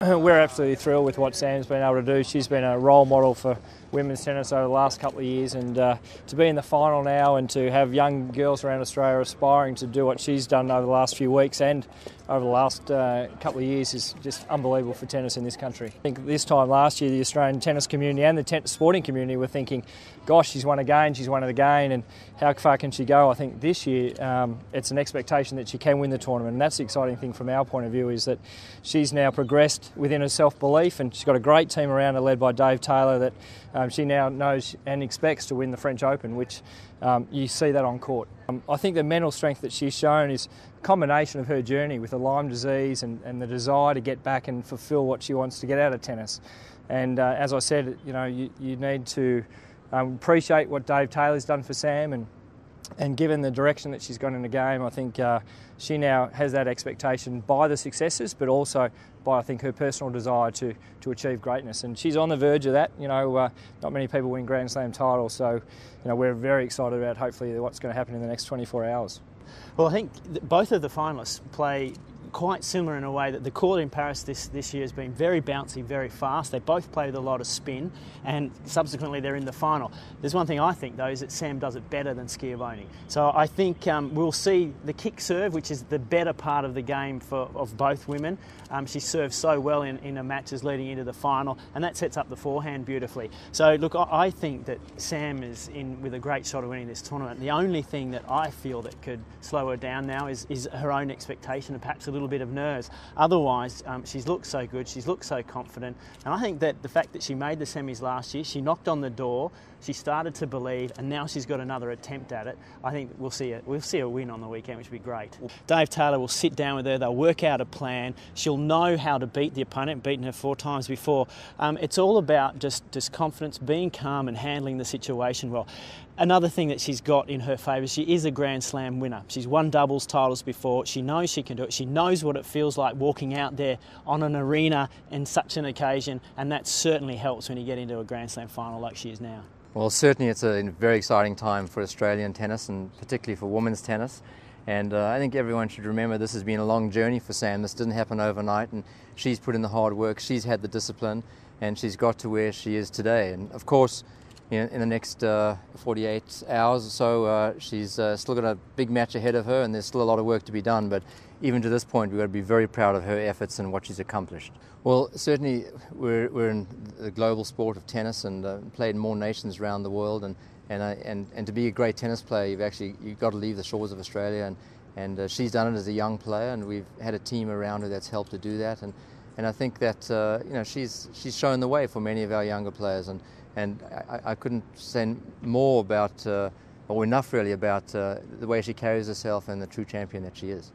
We're absolutely thrilled with what Sam's been able to do. She's been a role model for women's tennis over the last couple of years, and to be in the final now and to have young girls around Australia aspiring to do what she's done over the last few weeks and over the last couple of years is just unbelievable for tennis in this country. I think this time last year the Australian tennis community and the tennis sporting community were thinking, gosh, she's won again, she's won it again, and how far can she go? I think this year it's an expectation that she can win the tournament, and that's the exciting thing from our point of view, is that she's now progressed within her self-belief, and she's got a great team around her led by Dave Taylor that she now knows and expects to win the French Open, which you see that on court. I think the mental strength that she's shown is a combination of her journey with the Lyme disease and the desire to get back and fulfil what she wants to get out of tennis. And as I said, you need to appreciate what Dave Taylor's done for Sam, and given the direction that she's gone in the game, I think she now has that expectation by the successes, but also by, I think, her personal desire to achieve greatness. And she's on the verge of that. Not many people win Grand Slam titles, so we're very excited about hopefully what's going to happen in the next 24 hours. Well, I think both of the finalists play quite similar in a way that the court in Paris this year has been very bouncy, very fast. They both play with a lot of spin, and subsequently they're in the final. There's one thing I think, though, is that Sam does it better than Schiavone. So I think we'll see the kick serve, which is the better part of the game of both women. She serves so well in her matches leading into the final, and that sets up the forehand beautifully. So look, I think that Sam is in with a great shot of winning this tournament. The only thing that I feel that could slow her down now is her own expectation and perhaps a little bit of nerves. Otherwise, she's looked so good, she's looked so confident, and I think that the fact that she made the semis last year, she knocked on the door, she started to believe, and now she's got another attempt at it. I think we'll see a win on the weekend, which would be great. Dave Taylor will sit down with her, they'll work out a plan, she'll know how to beat the opponent, beaten her 4 times before. It's all about just confidence, being calm and handling the situation well. Another thing that she's got in her favour, she is a Grand Slam winner. She's won doubles titles before. She knows she can do it. She knows what it feels like walking out there on an arena in such an occasion, and that certainly helps when you get into a Grand Slam final like she is now. Well, certainly it's a very exciting time for Australian tennis, and particularly for women's tennis. And I think everyone should remember this has been a long journey for Sam. This didn't happen overnight, and she's put in the hard work, she's had the discipline, and she's got to where she is today. And of course, in the next 48 hours or so, she's still got a big match ahead of her, and there's still a lot of work to be done. But even to this point, we've got to be very proud of her efforts and what she's accomplished. Well, certainly we're in the global sport of tennis, and played in more nations around the world. And to be a great tennis player, you've got to leave the shores of Australia. And she's done it as a young player, and we've had a team around her that's helped to do that. And I think that she's shown the way for many of our younger players. And I couldn't say more about, or enough really, about the way she carries herself and the true champion that she is.